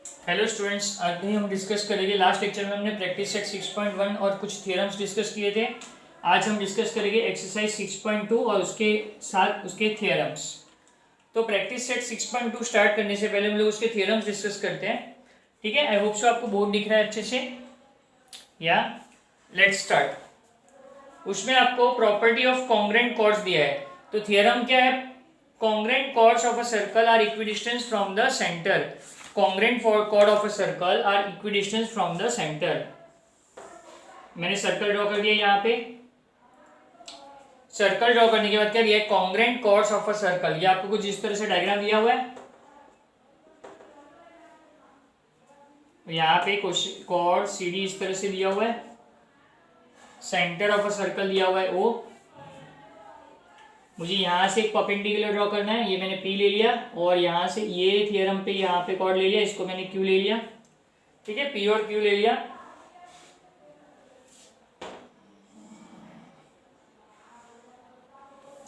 Hello students, आज भी हम डिस्कस करेंगे। लास्ट लेक्चर में हमने प्रैक्टिस सेट 6.1 और कुछ थियरम्स डिस्कस किए थे। आज हम डिस्कस करेंगे एक्सरसाइज 6.2 और उसके साथ उसके थियरम्स। तो प्रैक्टिस सेट 6.2 स्टार्ट करने से पहले हम लोग उसके थियरम्स डिस्कस करते हैं। ठीक है, आई होप सो आपको बोर्ड दिख रहा है अच्छे से। या लेट्स स्टार्ट। उसमें आपको प्रॉपर्टी ऑफ कॉन्ग्रेंट कॉर्ड्स दिया है। तो थियरम क्या है? Congruent chords of a circle are equidistance from the centre. Congruent chord of a circle are equidistance from the centre. मैंने सर्कल ड्रॉ कर दिया यहाँ पे। सर्कल ड्रॉ करने के बाद क्या दिया है? Congruent chords of a circle. ये आपको कुछ इस तरह से डायग्राम दिया हुआ है। यहाँ पे कॉर्ड सी डी इस तरह से दिया हुआ है। सेंटर ऑफ अ सर्कल दिया हुआ है ओ। मुझे यहाँ से एक परपेंडिकुलर ड्रॉ करना है। ये मैंने पी ले लिया और यहाँ से ये थियरम पे यहाँ पे कॉर्ड ले लिया, इसको मैंने क्यू ले लिया। ठीक है, पी और क्यू ले लिया।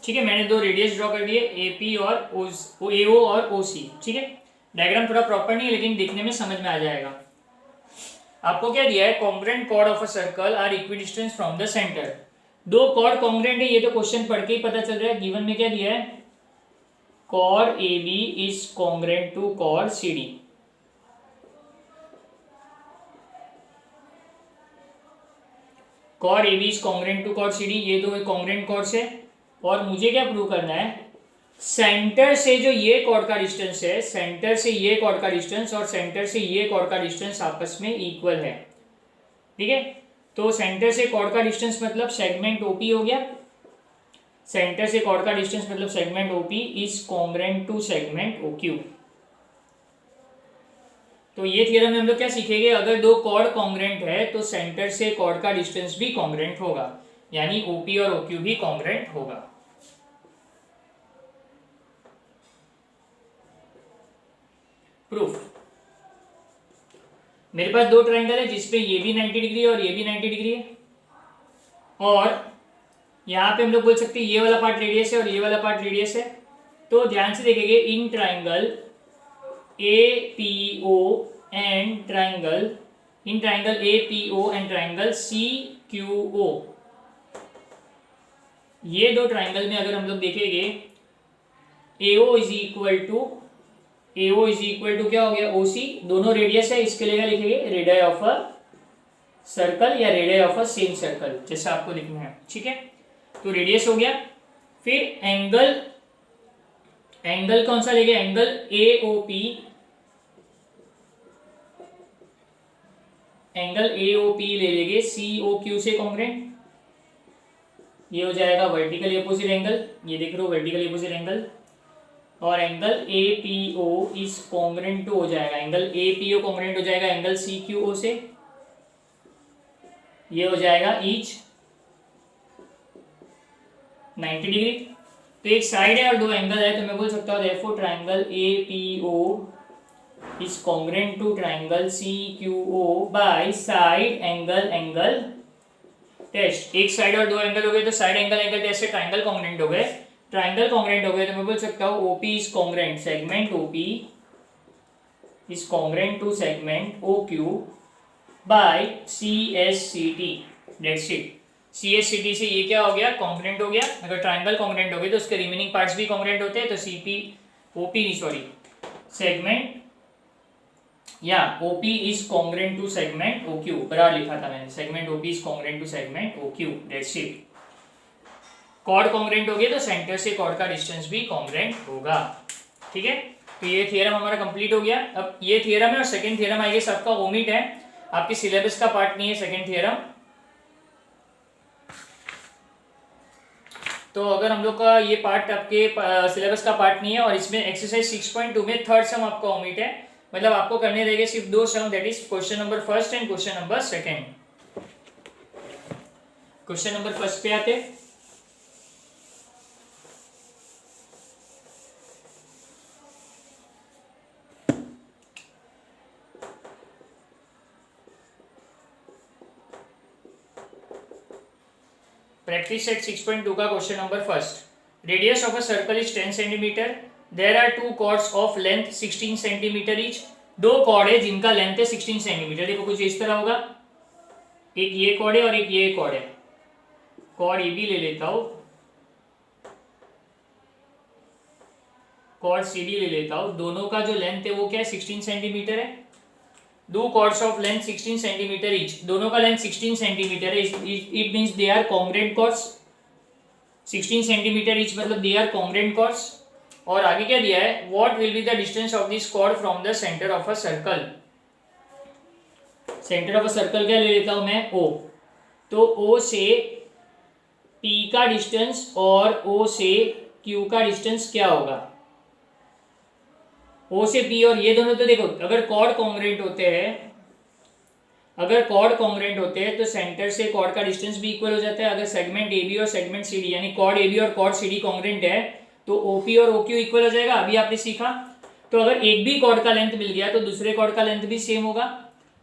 ठीक है, मैंने दो रेडियस ड्रॉ कर दिए, ए पी और ए ओ और ओ सी। ठीक है, डायग्राम थोड़ा प्रॉपर नहीं है लेकिन दिखने में समझ में आ जाएगा। आपको क्या दिया है? Congruent chord of a circle are equidistance from the centre. दो कॉर्ड कॉन्ग्रेंट है, ये तो क्वेश्चन पढ़ के ही पता चल रहा है। गिवन में क्या दिया है? Chord A B is congruent to chord C D. Chord A B is congruent to chord C D, ये दो कॉन्ग्रेंट कॉर्ड्स है। और मुझे क्या प्रूव करना है? सेंटर से जो ये कॉर्ड का डिस्टेंस है, सेंटर से ये कॉर्ड का डिस्टेंस और सेंटर से ये कॉर्ड का डिस्टेंस आपस में इक्वल है। ठीक है, तो सेंटर से कॉर्ड का डिस्टेंस मतलब सेगमेंट ओपी हो गया। सेंटर से कॉर्ड का डिस्टेंस मतलब segment OP is congruent to segment OQ. तो ये थियरम में हम लोग क्या सीखेंगे? अगर दो कॉर्ड कॉन्ग्रेंट है तो सेंटर से कॉर्ड का डिस्टेंस भी कॉन्ग्रेंट होगा, यानी ओपी और ओक्यू भी कॉन्ग्रेंट होगा। प्रूफ। मेरे पास दो ट्रायंगल है जिसपे ये भी 90 डिग्री और ये भी 90 डिग्री है। और यहाँ पे हम लोग बोल सकते हैं ये वाला पार्ट रेडियस है और ये वाला पार्ट रेडियस है। तो ध्यान से देखेंगे, in triangle A P O and triangle, in triangle A P O and triangle C Q O, ये दो ट्रायंगल में अगर हम लोग देखेंगे AO इज इक्वल टू क्या हो गया? OC। दोनों रेडियस है, इसके लिए क्या लिखेंगे? रेडियस ऑफ अ सर्कल या radius of a same circle, जैसा आपको लिखना है। ठीक है, तो रेडियस हो गया। फिर एंगल कौन सा लेंगे? Angle AOP। एंगल AOP ले लेंगे COQ से कॉन्ग्रेंट। ये हो जाएगा वर्टिकल अपोजिट एंगल, ये देख रहे हो वर्टिकल अपोजिट एंगल। और angle APO is congruent to हो जाएगा, एंगल APO कॉन्ग्रेंट हो जाएगा एंगल CQO से। ये हो जाएगा ईच 90 डिग्री। तो एक साइड है और दो एंगल है, तो मैं बोल सकता हूँ therefore triangle APO is congruent to triangle CQO by side angle test. एक साइड और दो एंगल हो गए तो साइड एंगल टेस्ट से ट्रायंगल कॉन्ग्रेंट हो गए। ट्रायंगल कॉन्ग्रेंट हो गए तो मैं बोल सकता हूँ OP is congruent, segment OP is congruent to segment OQ by CSCT। That's it. CSCT से ये क्या हो गया? कॉन्ग्रेंट हो गया। अगर ट्रायंगल कॉन्ग्रेंट हो गए तो उसके रिमेनिंग पार्ट्स भी कॉन्ग्रेंट होते हैं। तो सेगमेंट या OP is congruent to segment OQ। बराबर लिखा था मैंने, segment OP is congruent to segment OQ। That's it. Chord congruent हो गया तो सेंटर से कॉर्ड का डिस्टेंस भी कॉन्ग्रेंट होगा। ठीक है, तो ये थियरम हमारा कंप्लीट हो गया। अब ये थियरम है और सेकंड थियरम आई गेस आपका ओमिट है, आपके सिलेबस का पार्ट नहीं है सेकंड थियरम। तो अगर हम लोग का ये पार्ट आपके सिलेबस का पार्ट नहीं है और इसमें एक्सरसाइज 6.2 में थर्ड सम आपका ओमिट है, मतलब आपको करने रहेंगे सिर्फ दो sum, that is question number first and question number second. Question number first पे आते हैं। प्रैक्टिस सेट 6.2 का question number first. Radius of a circle is 10 centimetre. There are two chords of length 16 centimetre each. दो chord है जिनका length है 16 centimetre. देखो कुछ इस तरह होगा, एक ये कॉर्ड है और एक ये कॉर्ड है। कॉर्ड ए बी ले लेता हूं, कॉर्ड सी डी ले लेता हूं। दोनों का जो लेंथ है वो क्या है, 16 सेंटीमीटर है। दो chords of length 16 centimetre each, दोनों का लेंथ 16 सेंटीमीटर है। It means they are congruent chords. 16 centimetre each मतलब दे आर कॉन्ग्रेंट कॉर्ड्स। और आगे क्या दिया है, what will be the distance of this cord from the centre of a circle. Centre of a circle क्या ले लेता हूं मैं, ओ। तो ओ से पी का डिस्टेंस और ओ से क्यू का डिस्टेंस क्या होगा। ओ से पी और ये दोनों, तो देखो अगर कॉर्ड कॉन्ग्रेंट होते हैं, अगर कॉर्ड कॉन्ग्रेंट होते हैं तो सेंटर से कॉर्ड का डिस्टेंस भी इक्वल हो जाता है। अगर सेगमेंट ए बी और सेगमेंट सी डी यानी कॉर्ड ए बी और कॉर्ड सी डी कॉन्ग्रेंट है तो ओपी और ओक्यू इक्वल हो जाएगा। अभी आपने सीखा। तो अगर एक भी कॉर्ड का लेंथ मिल गया तो दूसरे कॉर्ड का लेंथ भी सेम होगा।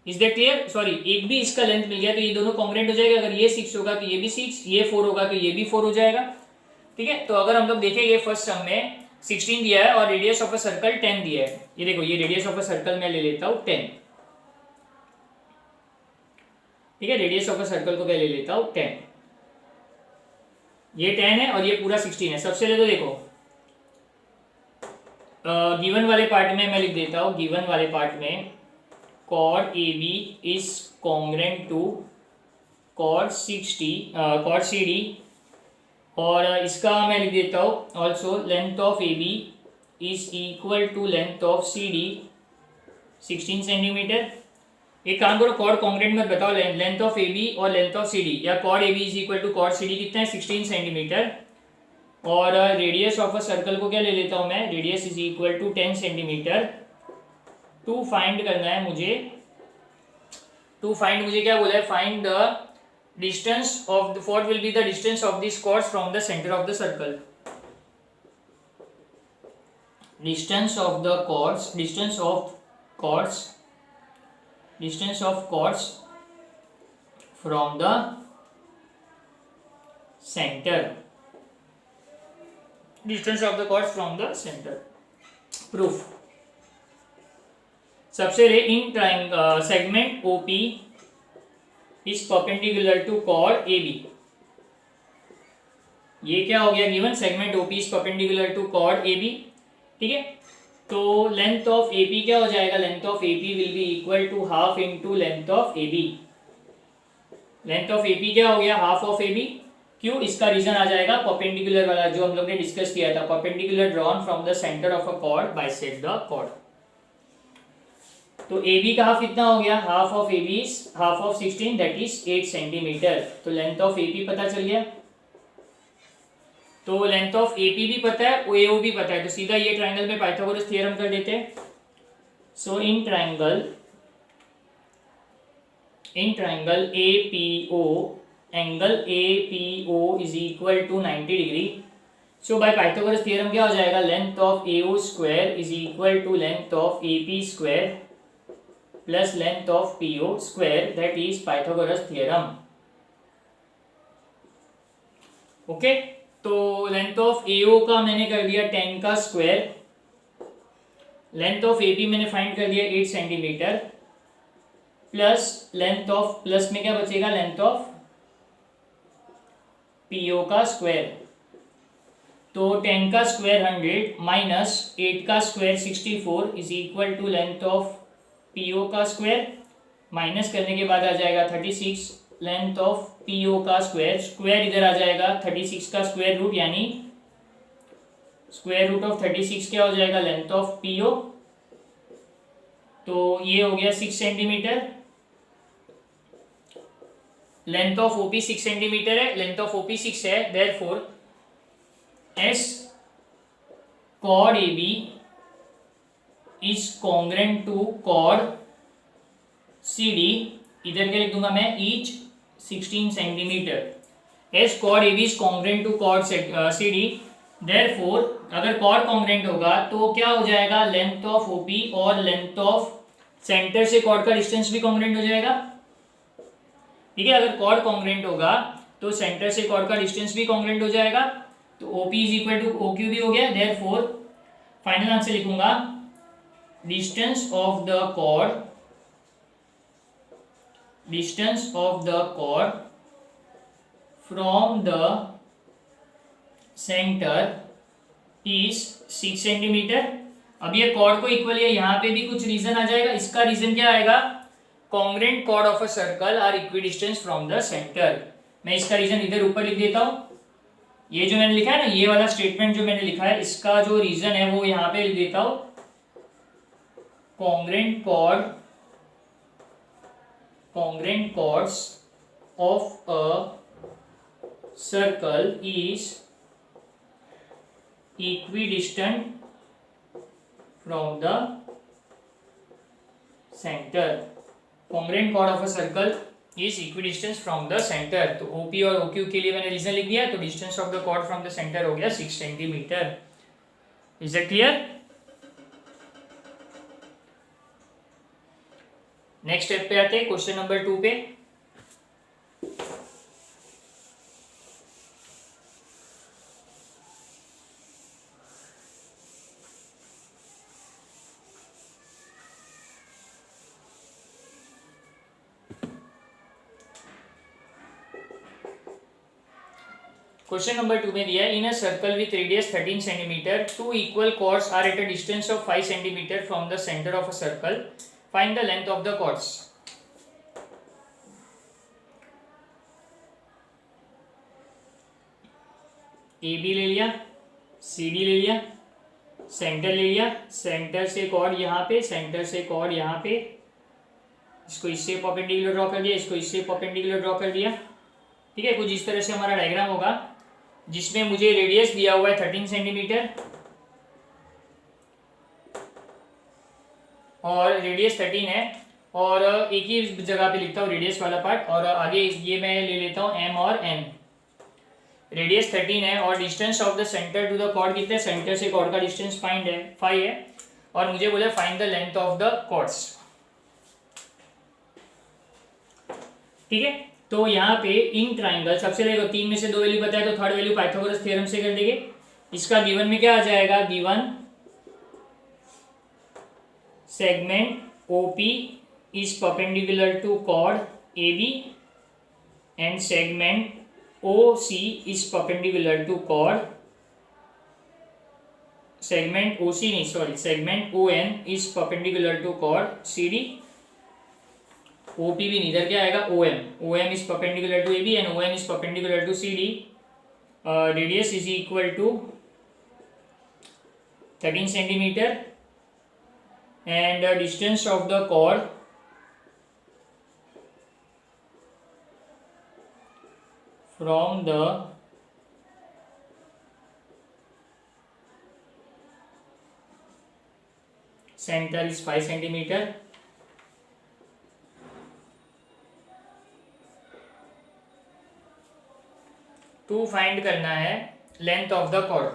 Is that clear? सॉरी, एक भी इसका लेंथ मिल गया तो ये दोनों कॉन्ग्रेंट हो जाएगा। अगर ये 6 होगा तो ये भी 6, ये 4 होगा तो ये भी 4 हो जाएगा। ठीक है, तो अगर हम लोग देखेंगे फर्स्ट सम में 16 दिया है और रेडियस ऑफ अ सर्कल 10 दिया है। ये देखो, ये रेडियस ऑफ अ सर्कल मैं ले लेता हूं 10। ठीक है, रेडियस ऑफ अ सर्कल को मैं ले लेता हूं 10। ये 10 है और ये पूरा 16 है। सबसे पहले तो देखो गिवन वाले पार्ट में मैं लिख देता हूं, गिवन वाले पार्ट में chord A B is congruent to chord chord C D. और इसका मैं लिख देता हूँ also length of A B is equal to length of C D 16 centimetre. एक काम करो, कॉर्ड कॉन्ग्रेंट मत बताओ, लेंथ ऑफ ए बी और लेंथ ऑफ सी डी, या chord A B is equal to chord C D कितना है 16 centimetre. और रेडियस ऑफ अ सर्कल को क्या ले लेता हूँ मैं, radius is equal to 10 centimetre. To find करना है मुझे, टू फाइंड मुझे क्या बोला है, find the distance of the, what will be the distance of these chords from the center of the circle. Distance of the chords, distance of chords, distance of chords from the center, distance of the chords from the center. Proof. सबसे पहले in triangle segment OP is perpendicular to chord AB। ये क्या हो गया, given segment OP is perpendicular to chord AB। ठीक है, तो length of AP क्या हो जाएगा, length of AP will be equal to half into length of AB। Length of AP क्या हो गया, हाफ ऑफ AB। क्यों, इसका रीजन आ जाएगा परपेंडिकुलर वाला जो हम लोग ने डिस्कस किया था, perpendicular drawn from the centre of a chord bisect the chord। तो AB का हाफ कितना हो गया, half of AB is half of 16 that is 8 centimetre. तो लेंथ ऑफ AP पता चल गया। तो लेंथ ऑफ AP भी पता है, AO भी पता है, तो सीधा ये ट्राइंगल में पाइथागोरस थ्योरम कर देते हैं। So in triangle APO, angle APO is equal to 90 degree. So by Pythagoras theorem क्या हो जाएगा, length of AO square is equal to length of AP square plus length of PO square, that is Pythagoras theorem. Okay, तो length of AO का मैंने कर दिया 10 का square, length of AP मैंने फाइंड कर दिया 8 centimetre, plus length of, plus में क्या बचेगा, लेंथ ऑफ PO का स्क्वायर। तो 10 का स्क्वायर 100 माइनस 8 का square 64 is equal to length of PO का स्क्वायर, माइनस करने के बाद आ जाएगा 36 लेंथ ऑफ PO का स्क्वायर। स्क्वायर इधर आ जाएगा 36 का स्क्वायर रूट, यानी स्क्वायर रूट ऑफ 36 क्या हो जाएगा, लेंथ ऑफ PO। तो ये हो गया 6 centimetre. Length of OP 6 centimetre है, लेंथ ऑफ OP 6 है, therefore S chord AB is congruent to chord CD। इधर क्या लिख दूंगा मैं, each 16 centimetre. As chord AB is congruent to chord CD। Therefore अगर कॉर्ड कॉन्ग्रेंट होगा तो क्या हो जाएगा, लेंथ ऑफ OP और लेंथ ऑफ सेंटर से कॉर्ड का डिस्टेंस भी कॉन्ग्रेंट हो जाएगा। ठीक है, अगर कॉर्ड कॉन्ग्रेंट होगा तो सेंटर से कॉर्ड का डिस्टेंस भी कॉन्ग्रेंट हो जाएगा। तो OP is equal to OQ भी हो गया। देयरफॉर फाइनल आंसर लिखूंगा, distance of the chord from the center is 6 centimetre. अब ये कॉर्ड को इक्वल है, यहाँ पे भी कुछ रीजन आ जाएगा। इसका रीजन क्या आएगा, congruent chord of a circle are equidistance from the centre. मैं इसका रीजन इधर ऊपर लिख देता हूँ। ये जो मैंने लिखा है ना, ये वाला स्टेटमेंट जो मैंने लिखा है, इसका जो रीजन है वो यहाँ पे लिख देता हूँ। congruent chords of a circle is equidistant from the center। congruent chord of a circle is equidistant from the center। तो OP और OQ के लिए मैंने रीजन लिख दिया, तो distance of the chord from the centre हो गया 6 centimetre. Is it clear? Next step पे आते हैं, क्वेश्चन नंबर 2 पे। क्वेश्चन नंबर 2 में दिया है, in a circle with radius 13 centimetre, two equal chords are at a distance of 5 centimetre from the centre of a circle, find the length of the chords. A B ले लिया, C D ले लिया, centre ले लिया, centre से cord यहाँ पे, centre से कॉर्ड यहाँ पे, इसको इससे परपेंडिकुलर ड्रॉ कर दिया, इसको इससे परपेंडिकुलर ड्रॉ कर दिया। ठीक है, कुछ इस तरह से हमारा डायग्राम होगा, जिसमें मुझे रेडियस दिया हुआ है 13 सेंटीमीटर और रेडियस 13 है, और एक ही जगह पे लिखता हूँ रेडियस वाला पार्ट, और आगे ये मैं ले लेता हूँ m और n। रेडियस 13 है और distance of the centre to the chord कितना है, सेंटर से कॉर्ड का डिस्टेंस 5 है, और मुझे बोला find the length of the chords. ठीक है, तो यहाँ पे इन ट्राइंगल सबसे देखो 3 में से 2 वैल्यू बताया, तो थर्ड वैल्यू पाइथागोरस थ्योरम से कर देंगे। इसका गिवन में क्या आ जाएगा, given segment OP is perpendicular to chord AB and segment OC is perpendicular to chord segment ON is perpendicular to chord CD। OP भी नीदर क्या आएगा, OM is perpendicular to AB and ON is perpendicular to CD। radius is equal to 13 centimeter and distance of the chord from the center is 5 centimeter। To find करना है length of the chord.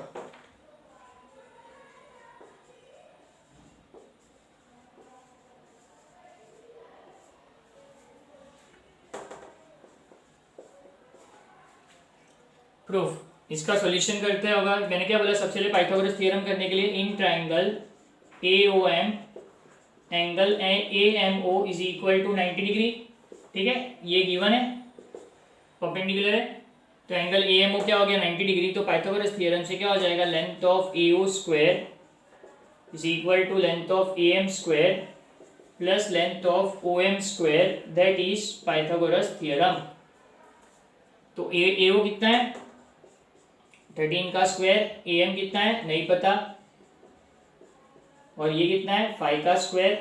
Proof, इसका solution करते होगा। मैंने क्या बोला, सबसे पहले पाइथागोरस थ्योरम करने के लिए in triangle AOM angle AMO is equal to 90 degree. ठीक है, ये गिवन है, परपेंडिकुलर है, तो एंगल AMO क्या हो गया 90 डिग्री। तो पाइथागोरस थ्योरम से क्या हो जाएगा, length of AO square is equal to length of AM square plus length of OM square, that is Pythagoras theorem. तो AO कितना है 13 का स्क्वायर, AM कितना है नहीं पता, और ये कितना है 5 का square,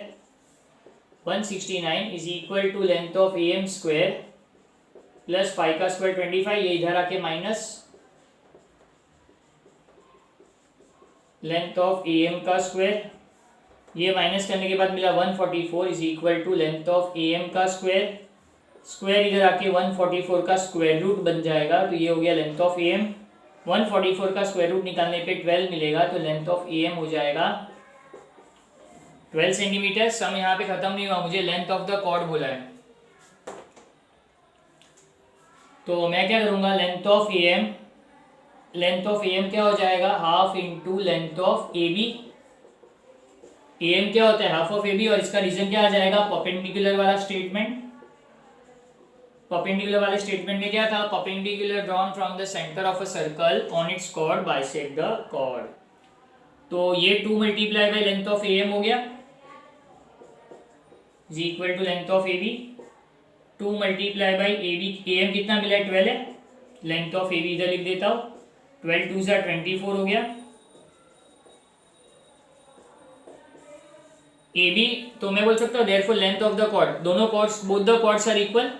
169 is equal to length of AM square plus 5 का स्क्वायर 25, ये इधर आके माइनस लेंथ ऑफ AM का स्क्वायर, ये माइनस करने के बाद मिला 144 is equal to length of AM का स्क्वायर, स्क्वायर इधर आके 144 का स्क्वायर रूट बन जाएगा, तो ये हो गया लेंथ ऑफ AM। 144 का स्क्वायर रूट निकालने पे 12 मिलेगा, तो लेंथ ऑफ AM हो जाएगा 12 सेंटीमीटर। सम यहाँ पे खत्म नहीं हुआ, मुझे लेंथ ऑफ द कॉर्ड बोला है, तो मैं क्या करूँगा, लेंथ ऑफ AM क्या हो जाएगा, half into length of AB AM क्या होता है, हाफ ऑफ AB, और इसका रीजन क्या आ जाएगा, परपेंडिकुलर वाला स्टेटमेंट। परपेंडिकुलर वाले स्टेटमेंट में क्या था, perpendicular drawn from the centre of a circle on its chord bisect the chord. तो ये 2 multiply by length of AM हो गया, is equal to length of AB। 2 multiply by AB, AM कितना मिला है, 12 है, लेंथ ऑफ AB इधर लिख देता हूँ, 12 2 सा 24 हो गया। AB, तो मैं बोल सकता हूँ therefore length of the chord, दोनों chords, both the chords are equal.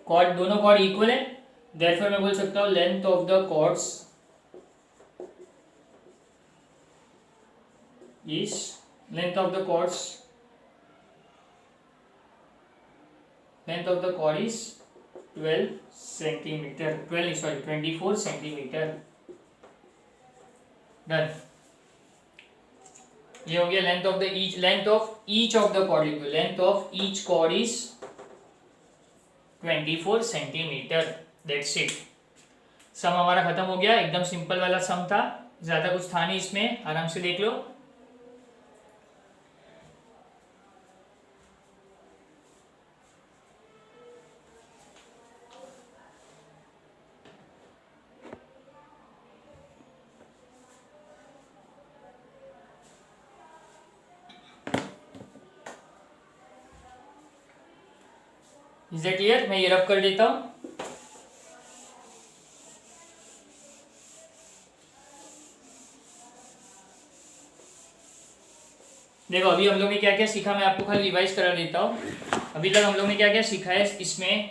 Chord, दोनों कॉर्ड इक्वल है, देयरफॉर मैं बोल सकता हूँ length of the chords is, length of the chords, length of the chord is 12 centimetre, 24 centimetre. Done, ये हो गया length of the each, length of each of the chord equal, length of each chord is 24 centimetre. That's it, sum हमारा खत्म हो गया, एकदम simple वाला सम था, ज्यादा कुछ था नहीं इसमें, आराम से देख लो। Is that clear? मैं ये रफ कर देता हूं। देखो अभी हम लोग ने क्या क्या सीखा, मैं आपको खाली रिवाइज करा देता हूं। अभी तक हम लोग ने क्या क्या सीखा है इसमें,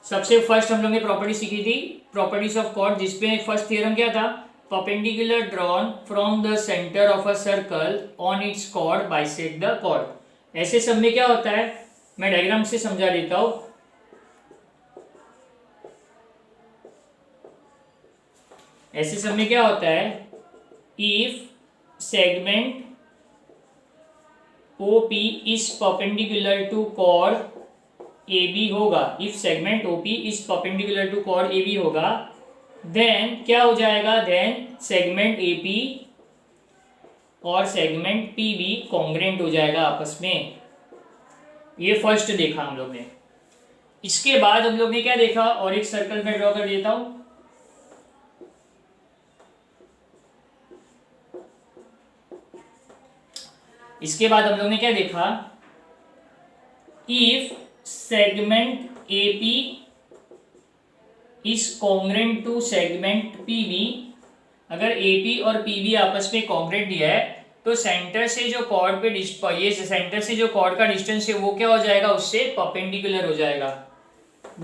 सबसे फर्स्ट हम लोग ने प्रॉपर्टी सीखी थी, प्रॉपर्टीज ऑफ कॉर्ड, जिसपे फर्स्ट थ्योरम क्या था, perpendicular drawn from the centre of a circle on its chord bisect the chord. ऐसे सब में क्या होता है, मैं डायग्राम से समझा देता हूं। ऐसे सब में क्या होता है, if segment OP is perpendicular to chord AB होगा, if segment OP is perpendicular to chord AB होगा, देन क्या हो जाएगा, देन सेगमेंट AP और सेगमेंट PB कॉन्ग्रेंट हो जाएगा आपस में। ये फर्स्ट देखा हम लोग ने। इसके बाद हम लोग ने क्या देखा, और एक सर्कल में ड्रॉ कर देता हूं। इसके बाद हम लोग ने क्या देखा, if segment AP is congruent to segment PB, अगर AP और PB आपस में कॉन्ग्रेंट दिया है तो सेंटर से जो कॉर्ड पे ये सेंटर से जो कॉर्ड का डिस्टेंस है वो क्या हो जाएगा, उससे परपेंडिकुलर हो जाएगा।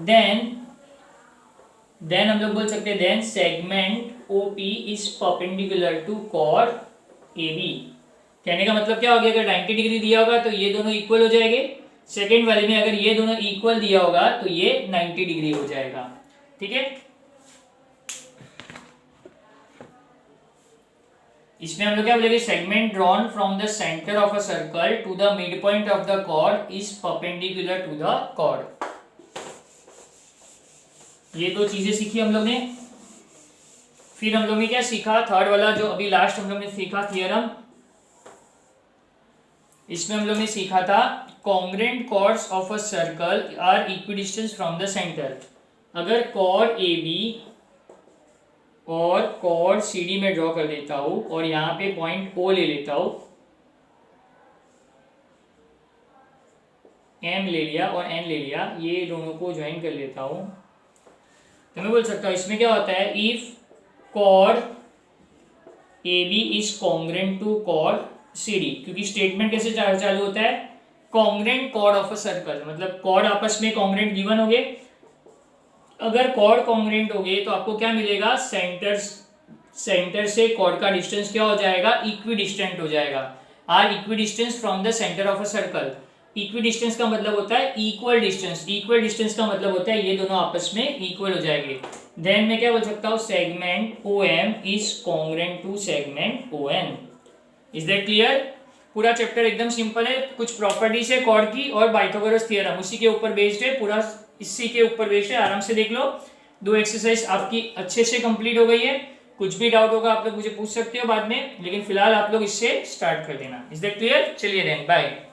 देन हम लोग बोल सकते हैं, then segment OP is perpendicular to chord AB। कहने का मतलब क्या हो गया, अगर 90 डिग्री दिया होगा तो ये दोनों इक्वल हो जाएंगे, सेकेंड वाले में अगर ये दोनों इक्वल दिया होगा तो ये 90 डिग्री हो जाएगा। ठीक है, इसमें हम लोग क्या बोलेंगे, segment drawn from the centre of a circle to the mid point of the chord is perpendicular to the chord. ये दो चीजें सीखी हम लोग ने। फिर हम लोग ने क्या सीखा, थर्ड वाला जो अभी लास्ट हम लोग ने सीखा थियरम, इसमें हम लोग ने सीखा था congruent chords of a circle are equidistance from the centre. अगर कॉर्ड AB और कॉर्ड CD में ड्रॉ कर देता हूं और यहाँ पे पॉइंट O ले लेता हूं, M ले लिया और N ले लिया, ये दोनों को ज्वाइन कर लेता हूं, तो मैं बोल सकता हूं इसमें क्या होता है, if chord AB is congruent to chord CD, क्योंकि स्टेटमेंट कैसे चालू होता है, congruent chord of a circle, मतलब कॉर्ड आपस में कॉन्ग्रेंट गिवन हो गए। अगर कॉर्ड कॉन्ग्रेंट हो गए तो आपको क्या मिलेगा, सेंटर से कॉर्ड का डिस्टेंस क्या हो जाएगा, इक्विडिस्टेंट हो जाएगा। Are equidistance from the centre of a circle. Equidistance का मतलब होता है इक्वल डिस्टेंस, इक्वल डिस्टेंस का मतलब होता है ये दोनों आपस में इक्वल हो जाएंगे। देन मैं क्या बोल सकता हूँ, segment OM is congruent to segment ON। Is that clear? पूरा चैप्टर एकदम सिंपल है, कुछ प्रॉपर्टीज है कॉर्ड की और पाइथागोरस थ्योरम उसी के ऊपर बेस्ड है, पूरा इसी के ऊपर बेस्ड है, आराम से देख लो। 2 एक्सरसाइज आपकी अच्छे से कंप्लीट हो गई है। कुछ भी डाउट होगा आप लोग मुझे पूछ सकते हो बाद में, लेकिन फिलहाल आप लोग इससे स्टार्ट कर देना। Is that clear? चलिए देन बाय।